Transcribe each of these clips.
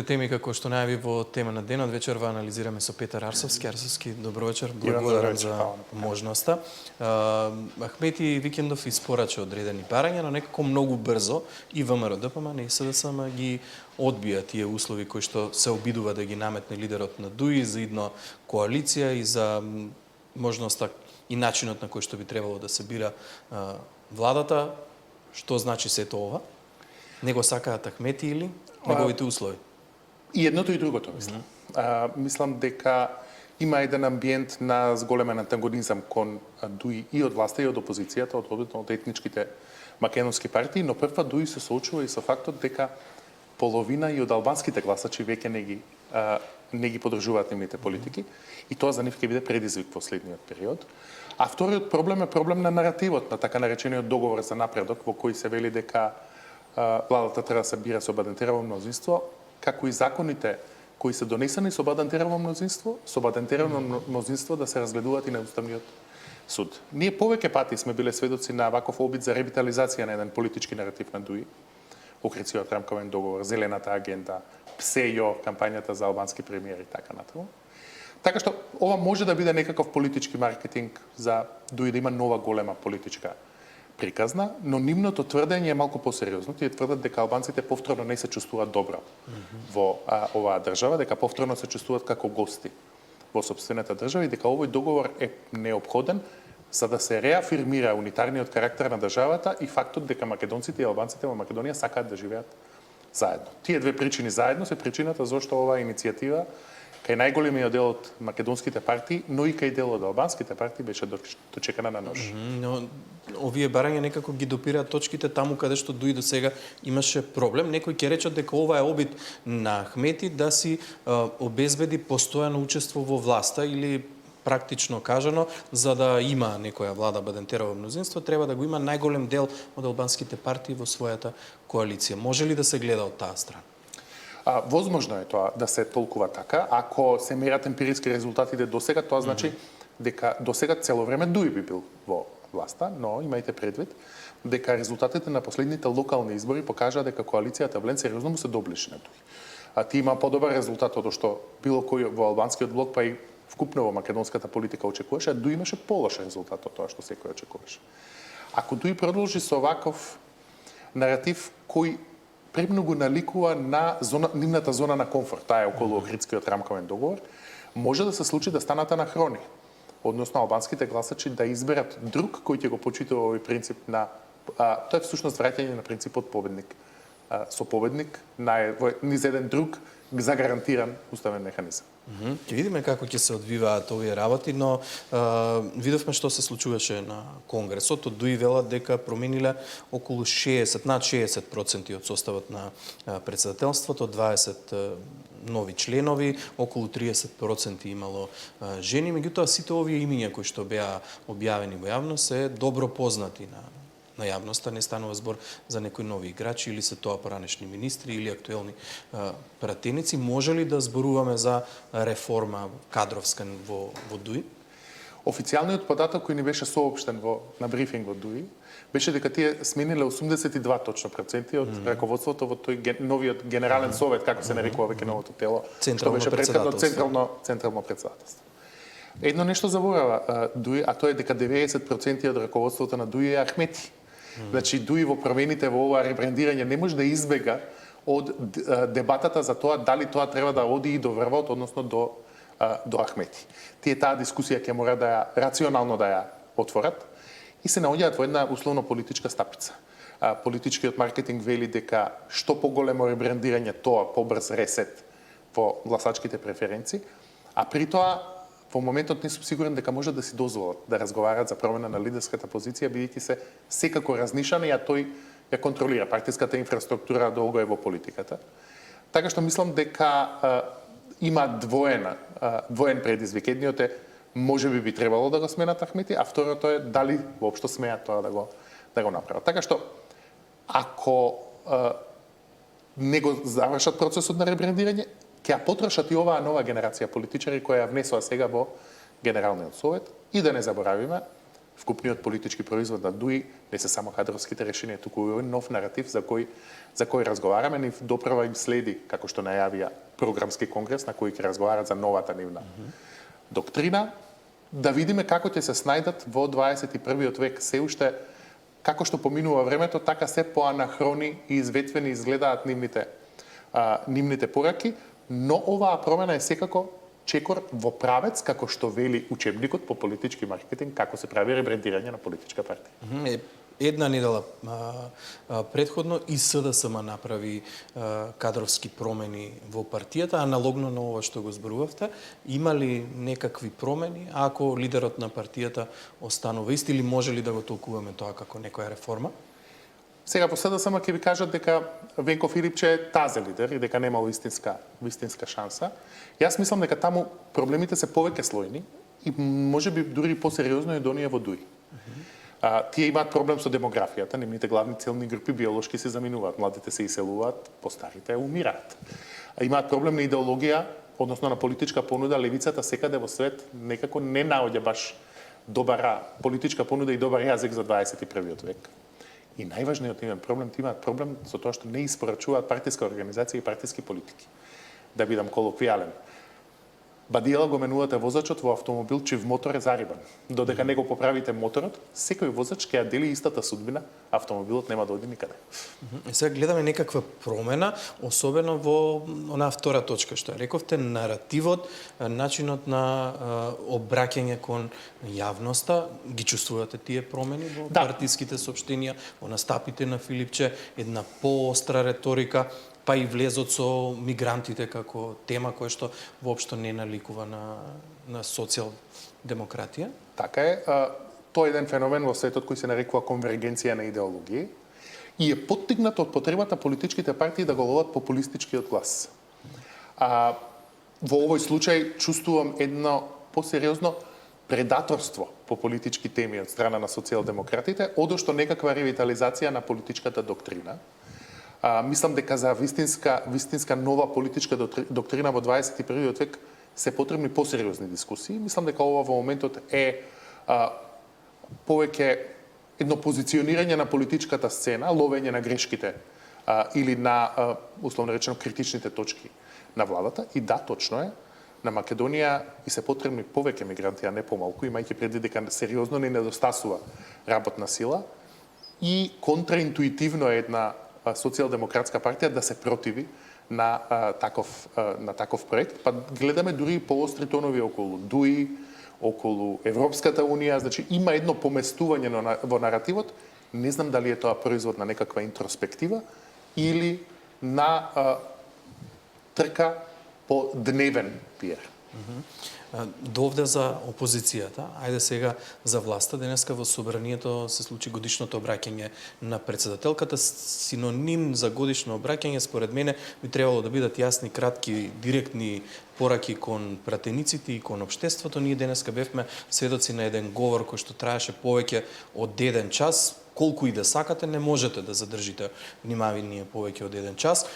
Теми како што најави во тема на денот, вечерва анализираме со Петар Арсовски. Арсовски, добро вечер, благодарам за можноста. Ахмети Викендов испорача одредени барања, но некако многу брзо и ВМРО ДПМН и СДСМ ги одбија тие услови кои што се обидува да ги наметне лидерот на ДУИ за идно коалиција и за можноста и начинот на кој што би требало да се бира владата. Што значи сето ова? Него сакаат Ахмети или неговите услови? И едното и другото, мислам. Мислам дека има еден амбиент на зголемен антагонизам кон ДУИ и од власта и од опозицијата, од етничките македонски партии, но прва ДУИ се соочува и со фактот дека половина и од албанските гласачи веќе не ги подржуваат нивните политики и тоа за нив ќе биде предизвик во следниот период. А вториот проблем е проблем на наративот, на така наречениот договор за напредок, во кој се вели дека владата треба да се бира со бадентерово мнозинство, како и законите кои се донесени со бадентерово мнозинство да се разгледуваат и на Уставниот суд. Ние повеќе пати сме биле сведоци на ваков обид за ревитализација на еден политички наратив на ДУИ, Охридскиот рамковен договор, Зелената агенда, ПСЕЙО, кампањата за албански премиер и така натаму. Така што ова може да биде некаков политички маркетинг за ДУИ да има нова голема политичка приказна, но нивното тврдење е малку посериозно. Тие тврдат дека албанците повторно не се чувствуваат добро во оваа држава, дека повторно се чувствуваат како гости во сопствената држава и дека овој договор е неопходен за да се реафирмира унитарниот карактер на државата и фактот дека македонците и албанците во Македонија сакаат да живеат заедно. Тие две причини заедно се причината зашто оваа иницијатива кај најголемиот дел од македонските партии, но и кај дел од албанските партии беше дочекана на нож. Но овие барања некако ги допираат точките таму каде што ДУИ до сега имаше проблем. Некои ќе речат дека ова е обид на Ахмети да си обезбеди постојано учество во власта или практично кажано, за да има некоја влада бадентерово мнозинство, треба да го има најголем дел од албанските партии во својата коалиција. Може ли да се гледа од таа страна? Возможно е тоа да се толкува така. Ако се мерат емпириски резултатите до сега, тоа значи дека до сега цело време ДУИ би бил во власта, но имајте предвид дека резултатите на последните локални избори покажаа дека коалицијата Влен сериозно му се доближи на ДУИ. Ти има подобар резултат од што било кој во албанскиот блок, па и вкупно во македонската политика очекуваше, а ДУИ имаше полош резултат од тоа што секој очекуваше. Ако ДУИ продолжи со ваков наратив кој премногу наликува на нивната зона на комфорт, таа е околу Охридскиот рамковен договор, може да се случи да станат анахрони. Односно албанските гласачи да изберат друг кој ќе го почитува овој принцип на тоа е всушност враќање на принципот победник со победник низ еден друг загарантиран уставен механизам. Ќе видиме како ќе се одвиваат овие работи, но видовме што се случуваше на Конгресот. Од ДУИ велат дека промениле околу 60, над 60% од составот на председателството, 20 нови членови, околу 30% имало жени. Меѓутоа, сите овие имиња кои што беа објавени во јавност се добро познати на јавноста, не станува збор за некои нови играчи или се тоа поранешни министри или актуелни пратеници. Може ли да зборуваме за реформа кадровска во ДУИ? Официјалниот податок кој ни беше соопштен на брифинг во ДУИ беше дека тие смениле 82 точно проценти од раководството во тој новиот генерален совет, како се нарекува веќе новото тело, што беше претходно централно председателство. Едно нешто заборава ДУИ, а тоа е дека 90% од раководството на ДУИ е Ахмети. Значи, ДУИ во промените во ова ребрендирање не може да избега од дебатата за тоа дали тоа треба да оди и до врвот, односно до Ахмети. Тие таа дискусија ќе мора да ја рационално да ја отворат и се наоѓаат во една условно политичка стапица. Политичкиот маркетинг вели дека што поголемо ребрендирање, тоа побрз ресет во гласачките преференции, а при тоа во моментот не сум сигурен дека може да си дозволат да разговараат за промена на лидерската позиција, бидејќи се секако разнишани, а тој ја контролира партиската инфраструктура долго е во политиката. Така што мислам дека има двоен предизвик. Едниот е можеби би требало да го сменат Ахмети, а второто е дали воопшто смеат тоа да го направат. Така што ако не го завршат процесот на ребрендирање, ќе ја потрошат и оваа нова генерација политичари која ја внесоа сега во Генералниот совет и да не заборавиме, вкупниот политички производ на ДУИ не се само кадровските решенија, туку и нов наратив за кој разговараме, нив доправа им следи, како што најавија програмски конгрес на кој ќе разговарат за новата нивна доктрина, да видиме како ќе се снајдат во 21-виот век се уште како што поминува времето, така се поанахрони и изветвени изгледаат нивните пораки, но оваа промена е секако чекор во правец, како што вели учебникот по политички маркетинг, како се прави ребрендирање на политичка партија. Една недела предходно и СДСМ направи кадровски промени во партијата, аналогно на ова што го зборувавте. Има ли некакви промени ако лидерот на партијата останува ист или може ли да го толкуваме тоа како некоја реформа? Сега по СДСМ ќе ви кажат дека Венко Филипче е тазе лидер и дека немало вистинска шанса. Јас мислам дека таму проблемите се повеќе слојни и можеби дури посериозно и од оние во ДУИ. Тие имаат проблем со демографијата, нивните главни целни групи биолошки се заминуваат, младите се иселуваат, постарите умираат. Имаат проблем на идеологија, односно на политичка понуда, левицата секаде во свет некако не наоѓа баш добра политичка понуда и добар јазик за 21-виот век. И најважниот имен проблем, имаат проблем со тоа што не испорачуваат партиска организација и партиски политики. Да бидам колоквијален. Бадиела го менувате возачот во автомобил чив мотор е зарибан. Додека не го поправите моторот, секој возач ќе ја дели истата судбина, автомобилот нема да оди никаде. Сега гледаме некаква промена, особено во онаа втора точка што рековте, наративот, начинот на обраќање кон јавноста. Ги чувствувате тие промени во партиските соопштенија, во настапите на Филипче, една поостра реторика, па и влезот со мигрантите како тема која што воопшто не наликува на социјал-демократија? Така е. Тоа е еден феномен во светот кој се нарекува конвергенција на идеологии и е поттигнат од потребата политичките партии да го ловат популистичкиот глас. Во овој случај чувствувам едно посериозно предаторство по политички теми од страна на социјал-демократите, одошто некаква ревитализација на политичката доктрина. Мислам дека за вистинска нова политичка доктрина во 21-виот век се потребни посериозни дискусии. Мислам дека ова во моментот е повеќе едно позиционирање на политичката сцена, ловење на грешките или на, условно речено, критичните точки на владата. И да, точно е, на Македонија и се потребни повеќе мигранти, а не помалку, имајќи преди дека сериозно не недостасува работна сила и контраинтуитивно е една социјалдемократска партија да се противи на таков проект. Па гледаме дури и поостри тонови околу ДУИ, околу Европската унија, значи има едно поместување во наративот. Не знам дали е тоа производ на некаква интроспектива или на трка по дневен пиер. Довде за опозицијата, ајде сега за власта. Денеска во собранието се случи годишното обраќање на председателката. Синоним за годишно обраќање, според мене, би требало да бидат јасни, кратки, директни пораки кон пратениците и кон општеството. Ние денеска бевме сведоци на еден говор кој што траеше повеќе од 1 час. Колку и да сакате, не можете да задржите внимание повеќе од 1 час.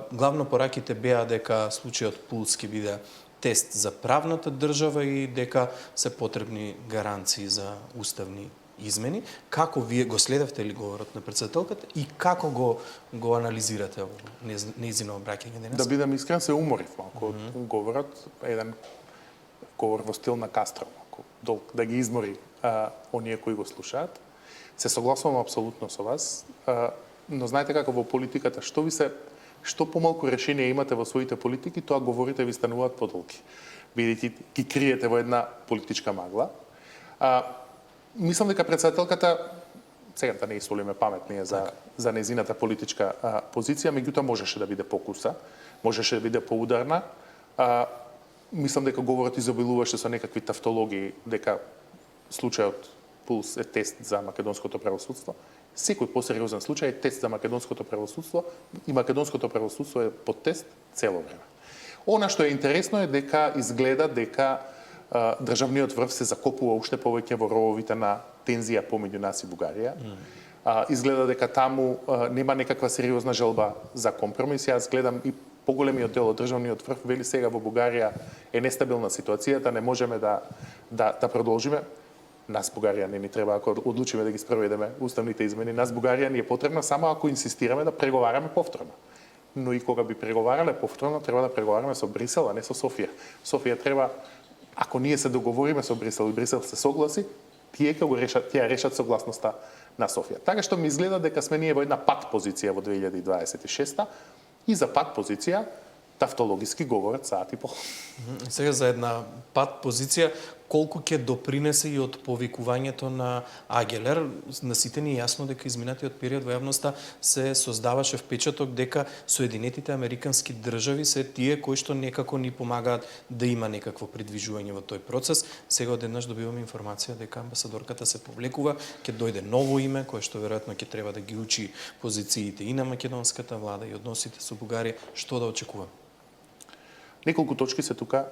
Главно пораките беа дека случајот Пулс ќе биде тест за правната држава и дека се потребни гаранции за уставни измени. Како вие го следевте ли говорот на председателката и како го анализирате нејзино обраќање денес? Да бидам искрен, се уморив малку од говорот, еден говор во стил на Кастро, малку да ги измори оние кои го слушаат. Се согласувам апсолутно со вас, но знаете како во политиката, што помалку решение имате во своите политики, тоа говорите ви стануваат подолги. Бидејќи ги криете во една политичка магла. Мислам дека председателката, сега да не истолиме паметнија за незината политичка позиција, меѓутоа можеше да биде покуса, можеше да биде поударна. Мислам дека говорот изобилуваше со некакви тавтологии, дека случајот Пулс е тест за македонското правосудство. Секој посериозен случај е тест за македонското правосудство и македонското правосудство е под тест цело време. Она што е интересно е дека изгледа дека државниот врв се закопува уште повеќе во рововите на тензија помеѓу нас и Бугарија. Изгледа дека таму нема некаква сериозна желба за компромис. Јас гледам и поголемиот дел од државниот врв вели сега во Бугарија е нестабилна ситуацијата, не можеме да продолжиме. нас Бугарија не ни треба, ако одлучиме да ги спроведеме уставните измени, нас Бугарија ни е потребна само ако инсистираме да преговараме повторно. Но и кога би преговарале повторно, треба да преговараме со Брисел, а не со Софија. Софија треба, ако ние се договориме со Брисел и Брисел се согласи, тие решат согласноста на Софија. Така што ми изгледа дека сме ние во една пат позиција во 2026 и за пат позиција тавтологиски говорат саат и пол. Сега за една пат позиција, колку ќе допринесе и од повикувањето на Агелер, на сите ни е јасно дека изминатиот период во јавноста се создаваше впечаток дека Соединетите Американски држави се тие кои што некако ни помагаат да има некакво придвижување во тој процес. Сега одеднаш добиваме информација дека амбасадорката се повлекува, ќе дојде ново име кое што веројатно ќе треба да ги учи позициите и на македонската влада и односите со Бугарија. Што да очекуваме? Неколку точки се тука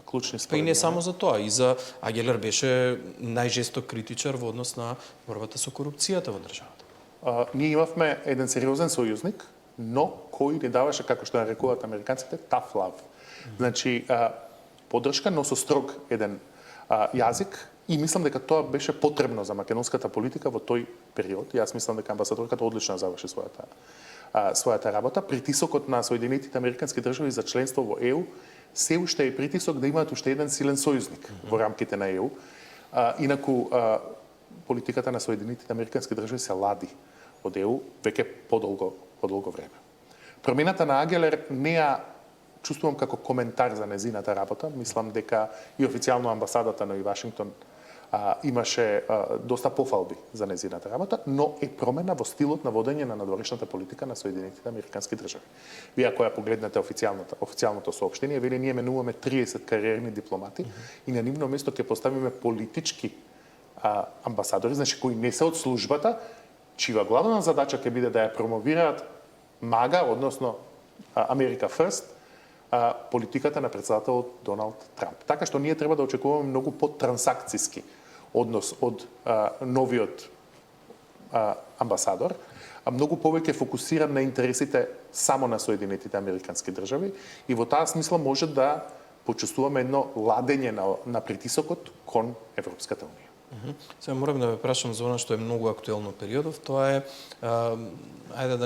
клучни според. Па и не само за тоа, и за Агелер беше најжесток критичар во однос на борбата со корупцијата во државата. Ние имавме еден сериозен сојузник, но кој ни даваше, како што нарекуваат американците, tough love. Значи, поддршка, но со строг еден јазик, и мислам дека тоа беше потребно за македонската политика во тој период. Јас мислам дека амбасадорката одлично заврши својата работа. Притисокот на Соединетите Американски држави за членство во ЕУ се уште е притисок да имаат уште еден силен сојузник во рамките на ЕУ. Инаку политиката на Соединетите Американски држави се лади од ЕУ веќе подолго време. Промената на Агелер не ја чувствувам како коментар за незината работа. Мислам дека и официјално амбасадата на Вашингтон имаше доста пофалби за незината работа, но е промена во стилот на водење на надворешната политика на Соединетите Американски држави. Вие ако ја погледнете официјалното соопштение, вели ние менуваме 30 кариерни дипломати и на нивно место ќе поставиме политички амбасадори, значи кои не се од службата, чија главна задача ќе биде да ја промовираат МАГА, односно Америка First, политиката на председателот Доналд Трамп. Така што ние треба да очекуваме многу потрансакцијски однос од новиот амбасадор, а многу повеќе фокусиран на интересите само на Соединетите Американски држави и во таа смисла може да почувствуваме едно ладење на притисокот кон Европската унија. Сега морам да ве прашам за она што е многу актуелно периодов, тоа е ајде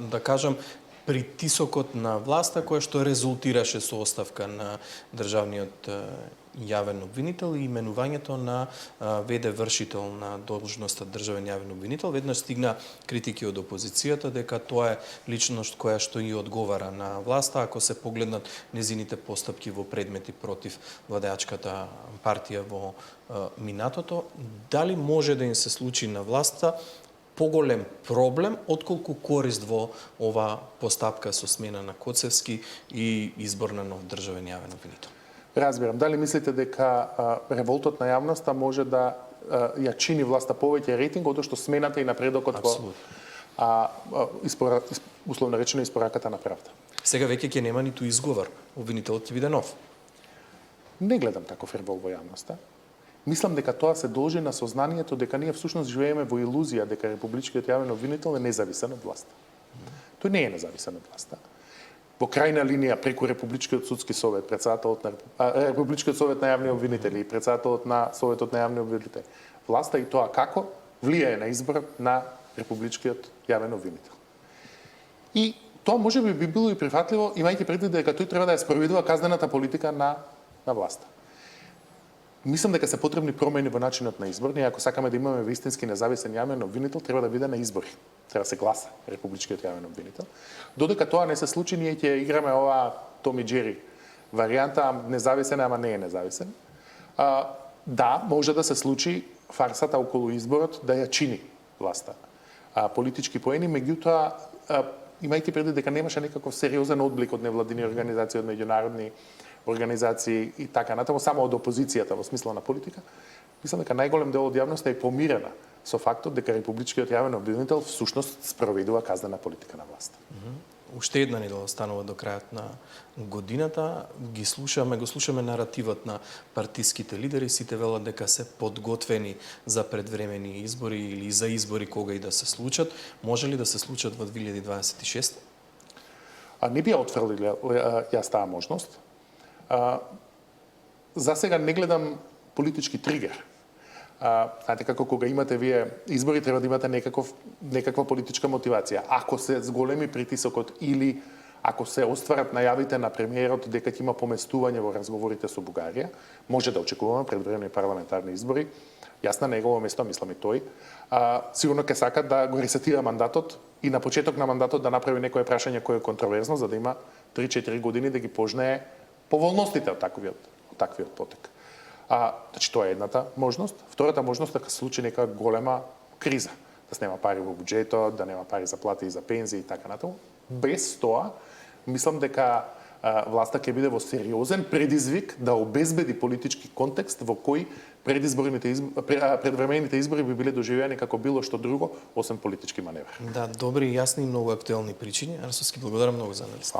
да кажам притисокот на власта која што резултираше со оставка на државниот јавен обвинител и именувањето на ВД вршител на должноста државен јавен обвинител. Веднаш стигна критики од опозицијата дека тоа е личност која што и одговара на власта ако се погледнат незините постапки во предмети против владеачката партија во минатото. Дали може да им се случи на власта поголем проблем отколку корист во ова постапка со смена на Коцевски и избор на нов државен јавен обвинител? Разбирам. Дали мислите дека револтот на јавноста може да ја чини власта повеќе рейтинг од што смената и напредокот во условно речено испораката на правда? Сега веќе ќе нема ниту изговор. Обвинителот ќе биде нов. Не гледам таков револ во јавноста. Мислам дека тоа се должи на сознанието дека ние всушност живееме во илузија дека републичкиот јавен обвинител е независен од власта. Тој не е независен од власта. Во крајна линија преку Републичкиот судски совет, председателот на Републичкиот совет на јавни обвинители и председателот на Советот на јавни обвинители, власта и тоа како влијае на изборот на Републичкиот јавен обвинител. И тоа можеби би било и прифатливо, имајќи предвид дека тој треба да ја спроведува казнената политика на власта. Мислам дека се потребни промени во начинот на избор. Ние ако сакаме да имаме вистински независен јавен обвинител, треба да биде на избори. Треба да се гласа Републичкиот јавен обвинител. Додека тоа не се случи, ние ќе играме оваа Том и Џери варијанта, независен, ама не е независен. Да, може да се случи фарсата околу изборот да ја чини власта. Политички поени, меѓутоа, имајќи предвид дека немаше некаков сериозен одблик од невладини организации, од меѓународни организации и така натаму, само од опозицијата во смисла на политика, мислам дека најголем дел од јавноста е помирена со фактот дека Републичкиот јавен обвинител всушност спроведува казнена политика на власт. Уште една недела останува до крајот на годината. Го слушаме наративот на партиските лидери, сите велат дека се подготвени за предвремени избори или за избори кога и да се случат. Може ли да се случат во 2026? Не би ја отфрлил јас таа можност. За сега не гледам политички тригер знаете како кога имате вие избори треба да имате некаква политичка мотивација. Ако се зголеми притисокот или ако се остварат најавите на премиерот дека ќе има поместување во разговорите со Бугарија, може да очекуваме предвремени парламентарни избори. Јас на негово место, мислам и тој, сигурно ќе сака да го ресетира мандатот и на почеток на мандатот да направи некое прашање кое е контроверзно, за да има 3-4 години да ги пожнее поволностите од таквиот потек. Значи, тоа е едната можност. Втората можност е да се случи нека голема криза, да се нема пари во буџетот, да нема пари за плати и за пензии и така натаму. Без тоа, мислам дека власта ќе биде во сериозен предизвик да обезбеди политички контекст во кој предвремените избори би биле доживеани како било што друго, освен политички маневр. Да, добри, јасни и многу актуелни причини. Арсовски, благодарам многу за анализ.